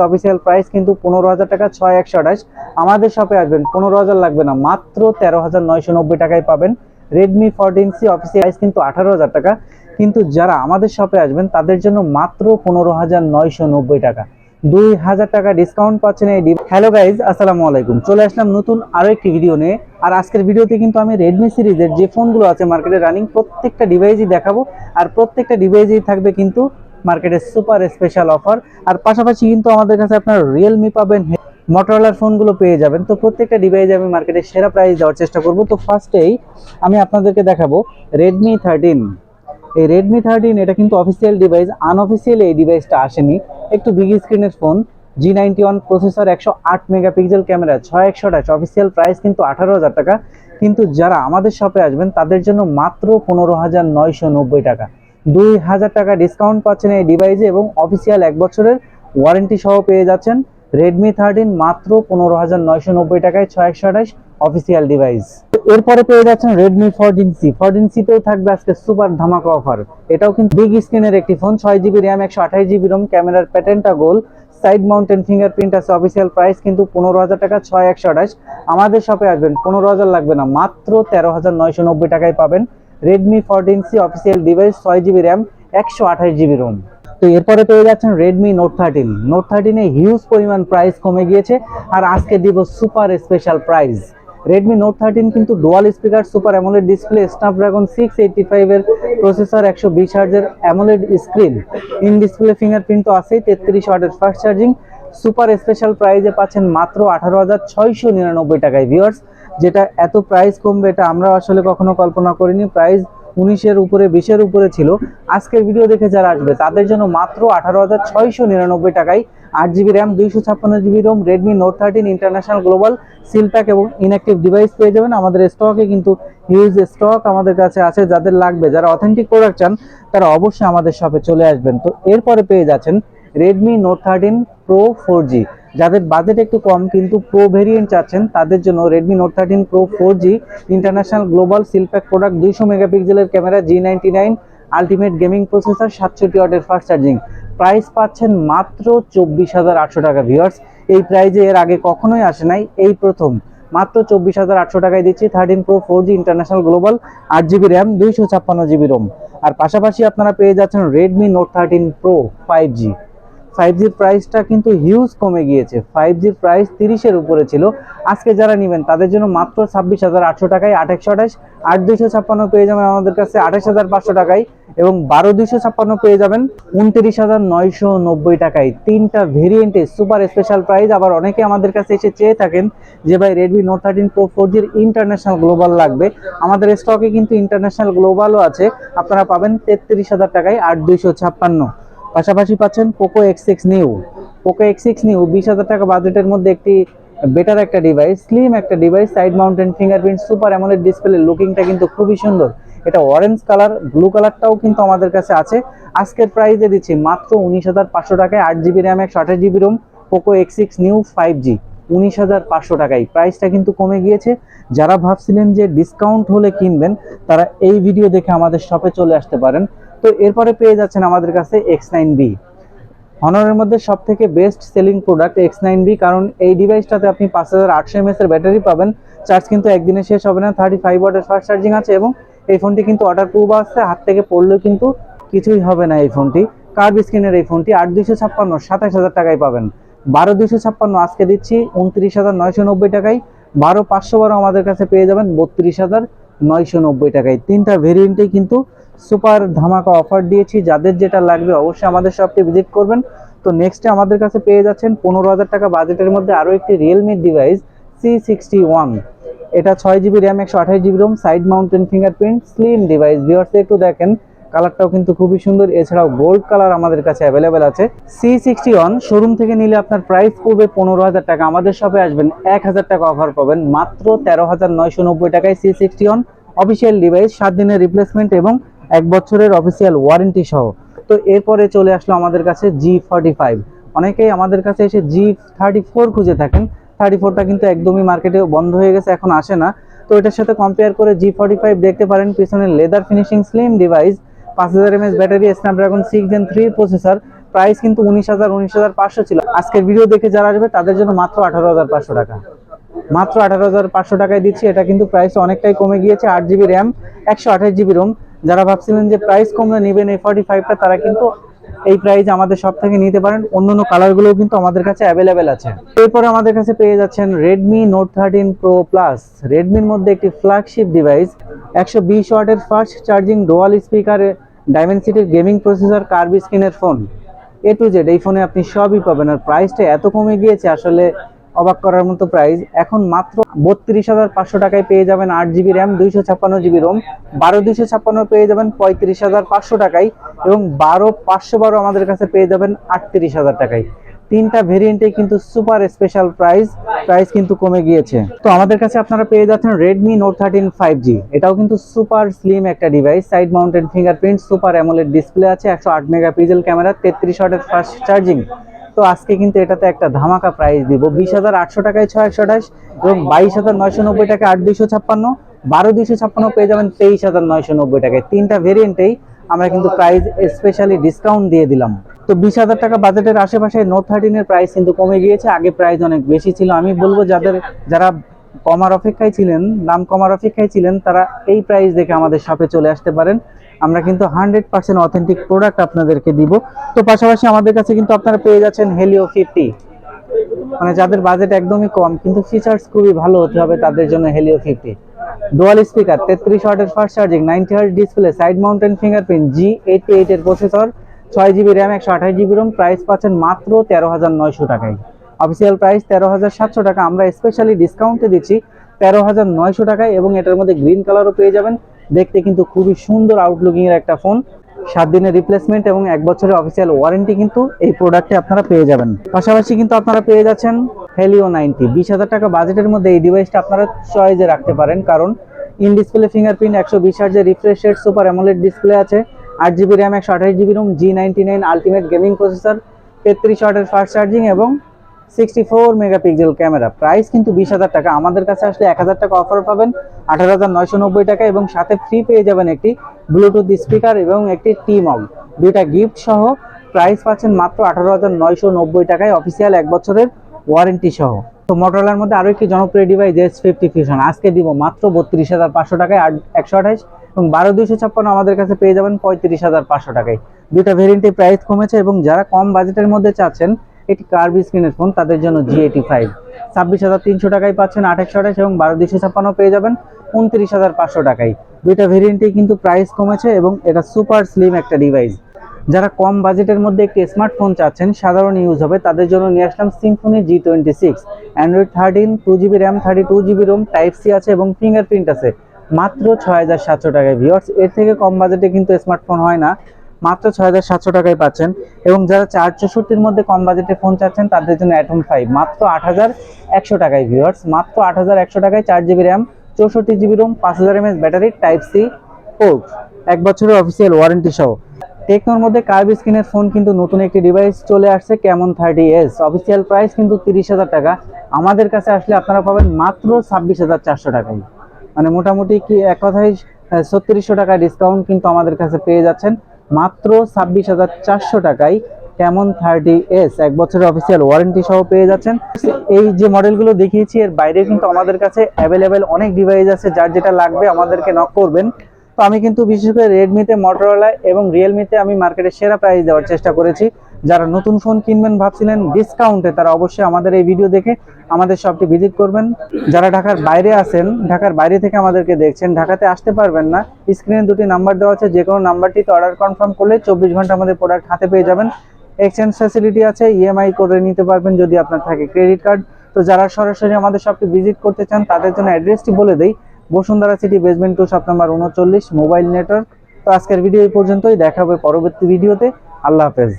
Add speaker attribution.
Speaker 1: Official price কিন্তু 15,000 টাকা, 6128। আমাদের শপে আসবেন, 15,000 লাগবে না, মাত্র 13,990 টাকায় পাবেন। রেডমি 14C অফিসিয়াল প্রাইস কিন্তু 18,000 টাকা, কিন্তু যারা আমাদের শপে আসবেন তাদের জন্য মাত্র 15,990 টাকা, 2,000 টাকা ডিসকাউন্ট পাচ্ছেন এই ডিভাইস। হ্যালো গাইজ, আসসালামু আলাইকুম। চলে আসলাম নতুন আরো একটি ভিডিও নিয়ে। আর আজকের ভিডিওতে কিন্তু আমি রেডমি সিরিজের যে ফোনগুলো আছে মার্কেটে রানিং, প্রত্যেকটা ডিভাইসই দেখাবো। আর প্রত্যেকটা ডিভাইসই থাকবে কিন্তু মার্কেটের সুপার স্পেশাল অফার। আর পাশাপাশি কিন্তু আমাদের কাছে আপনার রিয়েলমি পাবেন, মোটরোলার ফোনগুলো পেয়ে যাবেন। তো প্রত্যেকটা ডিভাইসে আমি মার্কেটের সেরা প্রাইস দেওয়ার চেষ্টা করব। তো ফার্স্টেই আমি আপনাদেরকে দেখাবো রেডমি 13। এই রেডমি 13 এটা কিন্তু অফিসিয়াল ডিভাইস, আনঅফিসিয়াল এই ডিভাইসটা আসেনি। একটু বিগ স্ক্রিনের phone, G91 processor, 108 megapixel camera, 6128। Official price কিন্তু 18,000 টাকা, কিন্তু যারা আমাদের শপে আসবেন তাদের জন্য মাত্র 15,990 টাকা, 2,000 টাকা ডিসকাউন্ট পাচ্ছেন এই ডিভাইসে এবং অফিসিয়াল 1 বছরের ওয়ারেন্টি সহ পেয়ে যাচ্ছেন রেডমি 13 মাত্র 15,990 টাকায়, 6128 অফিসিয়াল ডিভাইস। এরপরে পেয়ে যাচ্ছেন রেডমি 14C। 14C-তেও থাকবে আজকে সুপার ধামাকা অফার। এটাও কিন্তু বিগ স্ক্রিনের একটি phone, 6GB RAM, 128GB Rome, ক্যামেরার প্যাটার্নটা গোল, সাইড মাউন্টেন ফিঙ্গারপ্রিন্ট আছে। অফিসিয়াল প্রাইস কিন্তু 15,000 টাকা, 6128। আমাদের শপে আসবেন, 15,000 লাগবে না, মাত্র 13,990 টাকায় পাবেন Redmi 14C official device, 6GB RAM, 128GB ROM. তো এরপরে পেয়ে যাচ্ছেন রেডমি নোট 13। নোট 13 এ হিউজ পরিমাণ প্রাইস কমে গিয়েছে, আর আজকে দিব super special price. Redmi Note 13 কিন্তু dual speaker, super AMOLED display, Snapdragon 685 এর প্রসেসর, 120 হার্জের AMOLED screen, in display fingerprint তো আছেই, 33 ওয়াটের ফাস্ট চার্জিং। সুপার স্পেশাল প্রাইসে পাচ্ছেন মাত্র 18,699 টাকায় ভিউয়ার্স। যেটা এত প্রাইস কমবে এটা আমরা আসলে কখনো কল্পনা করিনি। প্রাইস 19-এর উপরে, 20-এর উপরে ছিল। আজকের ভিডিও দেখে যারা আসবে তাদের জন্য মাত্র 18,699 টাকায় 8GB RAM, 256GB ROM, Redmi Note 13 international global seal pack এবং ইনঅ্যাক্টিভ ডিভাইস পেয়ে যাবেন। আমাদের স্টকে কিন্তু হিউজ স্টক আমাদের কাছে আছে। যাদের লাগবে, যারা অথেন্টিক প্রোডাক্ট চান, তারা অবশ্যই আমাদের শপে চলে আসবেন। তো এরপরে পেয়ে যাচ্ছেন রেডমি নোট 13 প্রো 4G। যাদের বাজেট একটু কম কিন্তু প্রো ভেরিয়েন্ট চাচ্ছেন তাদের জন্য Redmi Note 13 pro 4G international global seal pack product, 200 মেগাপিক্সেলের camera, G99 ultimate gaming processor, 67 ওয়াটের ফাস্ট চার্জিং। প্রাইস পাচ্ছেন মাত্র 24,800 টাকা ভিউয়ার্স। এই প্রাইজে এর আগে কখনোই আসে নাই, এই প্রথম মাত্র 24,800 টাকায় দিচ্ছি 13 pro 4G international global, 8GB RAM, 256GB ROM. আর পাশাপাশি আপনারা পেয়ে যাচ্ছেন রেডমি নোট 13 প্রো 5G। 5Gর প্রাইসটা কিন্তু হিউজ কমে গিয়েছে। 5Gর প্রাইস 30-এর উপরে ছিল। আজকে যারা নেবেন তাদের জন্য মাত্র 26,800 টাকায় 8/128, 8/256 পেয়ে যাবেন আমাদের কাছে 28,500 টাকায়, এবং 12/256 পেয়ে যাবেন 29,990 টাকায়। তিনটা ভেরিয়েন্টে সুপার স্পেশাল প্রাইস। আবার অনেকে আমাদের কাছে এসে চেয়ে থাকেন যে ভাই রেডমি নোট 13 প্রো 4Gর ইন্টারন্যাশনাল গ্লোবাল লাগবে। আমাদের স্টকে কিন্তু ইন্টারন্যাশনাল গ্লোবালও আছে, আপনারা পাবেন 33,000 টাকায় 8/256। পাশাপাশি পাচ্ছেন Poco X6 new. Poco X6 new 20,000 টাকা বাজেটের মধ্যে একটি বেটার একটা ডিভাইস, স্লিম একটা device, side mountain fingerprint, super AMOLED display, লুকিংটা কিন্তু খুবই সুন্দর। এটা অরেঞ্জ কালার, ব্লু কালারটাও কিন্তু আমাদের কাছে আছে। আজকের প্রাইসে দিচ্ছি মাত্র 19,500 টাকায়, 8GB RAM, 128GB Rome, Poco X6 new 5G, 19,500 টাকায়। প্রাইসটা কিন্তু কমে গিয়েছে। যারা ভাবছিলেন যে ডিসকাউন্ট হলে কিনবেন, তারা এই ভিডিও দেখে আমাদের শপে চলে আসতে পারেন। তো এরপরে পেয়ে যাচ্ছেন আমাদের কাছে X9B, হনরের মধ্যে সব থেকে বেস্ট সেলিং প্রোডাক্ট X9B, কারণ এই ডিভাইসটাতে আপনি 5,800 mAh এর ব্যাটারি পাবেন। চার্জ কিন্তু একদিনে শেষ হবে না, 35 ওয়াটের ফাস্ট চার্জিং আছে, এবং এই ফোনটি কিন্তু ওয়াটার প্রুফ আছে, হাত থেকে পড়লেও কিন্তু কিছুই হবে না এই ফোনটি। কার্ভ স্ক্রিনের এই ফোনটি 8/256 27,000 টাকায় পাবেন। 12/256 আজকে দিচ্ছি 29,990 টাকায়, 12/512 আমাদের কাছে পেয়ে যাবেন 32,990 টাকায়। তিনটা ভেরিয়েন্টেই কিন্তু সুপার ধামাকা অফার দিয়েছি। যাদের যেটা লাগবে অবশ্যই আমাদের শপটি ভিজিট করবেন। তো নেক্সটে আমাদের কাছে পেয়ে যাচ্ছেন 15,000 টাকা বাজেটের মধ্যে আরো একটি রিয়েলমি ডিভাইস, C61। এটা 6GB RAM, 128GB ROM, side mountain fingerprint, slim device. Viewers একটু দেখেন, কালারটাও কিন্তু খুবই সুন্দর। এছাড়াও গোল্ড কালার আমাদের কাছে অ্যাভেলেবেল আছে। C61 শোরুম থেকে নিলে আপনার প্রাইস পড়বে 15,000 টাকা, আমাদের শপে আসবেন 1,000 টাকা অফার পাবেন মাত্র 13,990 টাকায়। C61 অফিসিয়াল ডিভাইস, 7 দিনের রিপ্লেসমেন্ট এবং 1 বছরের অফিসিয়াল ওয়ারেন্টি সহ। তো এরপরে চলে আসলো আমাদের কাছে G45। অনেকেই আমাদের কাছে এসে G34 খুঁজে থাকেন। 34টা কিন্তু একদমই মার্কেটে বন্ধ হয়ে গেছে, এখন আসে না। তো এটার সাথে কম্পেয়ার করে G45 দেখতে পারেন। পিছনে leather finishing, slim device, 5,000 mAh battery, Snapdragon 6 Gen 3 processor, price কিন্তু 19,500 ছিল। আজকের ভিডিও দেখে যারা আসবে তাদের জন্য মাত্র 18,500 টাকা, মাত্র 18,500 টাকায় দিচ্ছি। এটা কিন্তু প্রাইস অনেকটাই কমে গিয়েছে। 8GB RAM, 128GB Rome. যারা ভাবছিলেন যে প্রাইস কমলে নেবেন এই 45টা, তারা কিন্তু এই প্রাইস আমাদের সব থেকে নিতে পারেন। অন্যান্য কালারগুলোও কিন্তু আমাদের কাছে অ্যাভেলেবেল আছে। এরপরে আমাদের কাছে পেয়ে যাচ্ছেন Redmi Note 13 Pro Plus। রেডমির মধ্যে একটি ফ্ল্যাগশিপ ডিভাইস, 120 ওয়াটের ফাস্ট চার্জিং, ডুয়াল স্পিকার, ডাইমেনসিটির গেমিং প্রসেসর, কার্ভ স্ক্রিনের ফোন। এ টু জেড এই ফোনে আপনি সবই পাবেন। আর প্রাইসটা এত কমে গিয়েছে, আসলে অবাক করার মতো প্রাইস। এখন মাত্র 32,500 টাকায় পেয়ে যাবেন 8GB র্যাম, 256GB রোম। 12 256 পেয়ে যাবেন 35,500 টাকায়, এবং 12 512 আমাদের কাছে পেয়ে যাবেন 38,000 টাকায়। তিনটা ভেরিয়েন্টে কিন্তু সুপার স্পেশাল প্রাইস কিন্তু কমে গিয়েছে। তো আমাদের কাছে আপনারা পেয়ে যাচ্ছেন Redmi Note 13 5G। এটাও কিন্তু সুপার স্লিম একটা device, side mounted fingerprint, super AMOLED display আছে, 108 মেগাপিক্সেল ক্যামেরা, 33 ওয়াটের ফাস্ট চার্জিং। তো আজকে কিন্তু এটাতে একটা ধামাকা প্রাইস দিব। 20,800 টাকায় 628, এবং 22,990 টাকায় 8 256, 12 256 পেয়ে যাবেন 23,990 টাকায়। তিনটা ভেরিয়েন্টেই আমরা কিন্তু প্রাইস স্পেশালি ডিসকাউন্ট দিয়ে দিলাম। তো 20,000 টাকা বাজেটের আশেপাশে নোট 13 এর প্রাইস কিন্তু কমে গিয়েছে। আগে প্রাইস অনেক বেশি ছিল। আমি বলবো যারা কমার অপেক্ষায় ছিলেন, দাম কমার অপেক্ষায় ছিলেন, তারা এই প্রাইস দেখে আমাদের শপে চলে আসতে পারেন। আমরা কিন্তু 100% অথেন্টিক প্রোডাক্ট আপনাদেরকে দিব। তো পাশাপাশি আমাদের কাছে কিন্তু আপনারা পেয়ে যাচ্ছেন Helio 50। মানে যাদের বাজেট একদমই কম কিন্তু ফিচার্স খুবই ভালো হতে হবে, তাদের জন্য Helio 50। ডুয়াল স্পিকার, 33 ওয়াটের fast charging, 90 hertz display, side mountain fingerprint, G88 এর processor, 6GB RAM, 128GB Rome. Price পাচ্ছেন মাত্র 13,900 টাকায়। অফিসিয়াল প্রাইস 13,700 টাকা, আমরা স্পেশালি ডিসকাউন্টে দিচ্ছি 13,900 টাকায়। এবং এটার মধ্যে গ্রিন কালারও পেয়ে যাবেন। দেখতে কিন্তু খুবই সুন্দর আউটলুকিং এর একটা ফোন। 7 দিনের রিপ্লেসমেন্ট এবং 1 বছরের অফিসিয়াল ওয়ারেন্টি কিন্তু এই প্রোডাক্টে আপনারা পেয়ে যাবেন। পাশাপাশি কিন্তু আপনারা পেয়ে যাচ্ছেন Helio 90। 20,000 টাকা বাজেটের মধ্যে এই ডিভাইসটা আপনারা চয়েসে রাখতে পারেন, কারণ ইন ডিসপ্লে ফিঙ্গারপ্রিন্ট, 120 হার্জের refresh rate, super AMOLED display আছে, 8GB RAM, 128GB ROM, G99 ultimate gaming processor, 33 ওয়াটের ফাস্ট চার্জিং, এবং 64 মেগাপিক্সেল ক্যামেরা। প্রাইস কিন্তু 20,000 টাকা। আমাদের কাছে আসলে 1,000 টাকা অফার পাবেন 18,990 টাকা, এবং সাথে ফ্রি পেয়ে যাবেন একটি ব্লুটুথ স্পিকার এবং একটি টি মগ, দুইটা গিফট সহ। প্রাইস পাচ্ছেন মাত্র 18,990 টাকায়, অফিসিয়াল 1 বছরের ওয়ারেন্টি সহ। তো মোটরোলার মধ্যে আরো একটি জনপ্রিয় ডিভাইস S50 Fusion আজকে দিব মাত্র 32,500 টাকায়, 128, এবং 12 256 আমাদের কাছে পেয়ে যাবেন 35,500 টাকায়। দুইটা ভেরিয়েন্টে প্রাইস কমেছে, এবং যারা কম বাজেটের মধ্যে চাচ্ছেন এটি কার্ভ স্ক্রিনের ফোন, তাদের জন্য G85 26,300 টাকায় পাচ্ছেন 28, এবং 12 256 পেয়ে যাবেন 29,500 টাকায়। দুইটা ভেরিয়েন্টেই কিন্তু প্রাইস কমেছে, এবং এটা সুপার স্লিম একটা ডিভাইস। যারা কম বাজেটের মধ্যে একটি স্মার্টফোন চাচ্ছেন, সাধারণ ইউজ হবে, তাদের জন্য নিয়ে আসলাম Symphony G26। Android 13, 2GB RAM, 32GB ROM, type C আছে, এবং ফিঙ্গারপ্রিন্ট আছে। মাত্র 6,700 টাকায়। ভিউয়ার্স, এর থেকে কম বাজেটে কিন্তু স্মার্টফোন হয় না। মাত্র 6,700 টাকায় পাচ্ছেন। এবং যারা 464-র মধ্যে কম বাজেটে ফোন চাচ্ছেন, তাদের জন্য Atom 5 মাত্র 8,100 টাকায়। ভিউয়ার্স, মাত্র 8,100 টাকায়, 4GB RAM, 64GB ROM, 5000 mAh battery, type C port, 1 বছরের অফিসিয়াল ওয়ারেন্টি সহ। টেকনোর মধ্যে কার্ভ স্ক্রিনের ফোন কিন্তু নতুন একটি ডিভাইস চলে আসছে, Camon 30s। অফিসিয়াল প্রাইস কিন্তু 30,000 টাকা। আমাদের কাছে আসলে আপনারা পাবেন মাত্র 26,400 টাকায়। মানে মোটামুটি কি এক কথায় 3600 টাকা ডিসকাউন্ট কিন্তু আমাদের কাছে পেয়ে যাচ্ছেন মাত্র 26,400 টাকায়। Camon 30s 1 বছরের অফিসিয়াল ওয়ারেন্টি সহ পেয়ে যাচ্ছেন। এই যে মডেলগুলো দেখিয়েছি, এর বাইরে কিন্তু আমাদের কাছে অ্যাভেলেবেল অনেক ডিভাইস আছে। যার যেটা লাগবে আমাদেরকে নক করবেন। তো আমি কিন্তু বিশেষ করে রেডমিতে, মটোরোলা এবং রিয়েলমিতে আমি মার্কেটে সেরা প্রাইস দেওয়ার চেষ্টা করেছি। যারা নতুন ফোন কিনবেন ভাবছিলেন ডিসকাউন্টে, তারা অবশ্যই আমাদের এই ভিডিও দেখে আমাদের শপটি ভিজিট করবেন। যারা ঢাকার বাইরে আছেন, ঢাকার বাইরে থেকে আমাদেরকে দেখছেন, ঢাকাতে আসতে পারবেন না, স্ক্রিনে 2টি নাম্বার দেওয়া আছে, যে কোনো নাম্বারটিতে অর্ডার কনফার্ম করলে 24 ঘন্টা আমাদের প্রোডাক্ট হাতে পেয়ে যাবেন। এক্সচেঞ্জ ফ্যাসিলিটি আছে, ইএমআই করে নিতে পারবেন যদি আপনার থাকে ক্রেডিট কার্ড। তো যারা সরাসরি আমাদের শপটি ভিজিট করতে চান, তাদের জন্য অ্যাড্রেসটি বলে দেই। Bashundhara city, basement 2, shop number 39, mobile network. তো আজকের ভিডিও এই পর্যন্তই, দেখা হবে পরবর্তী ভিডিওতে। আল্লাহ হাফেজ।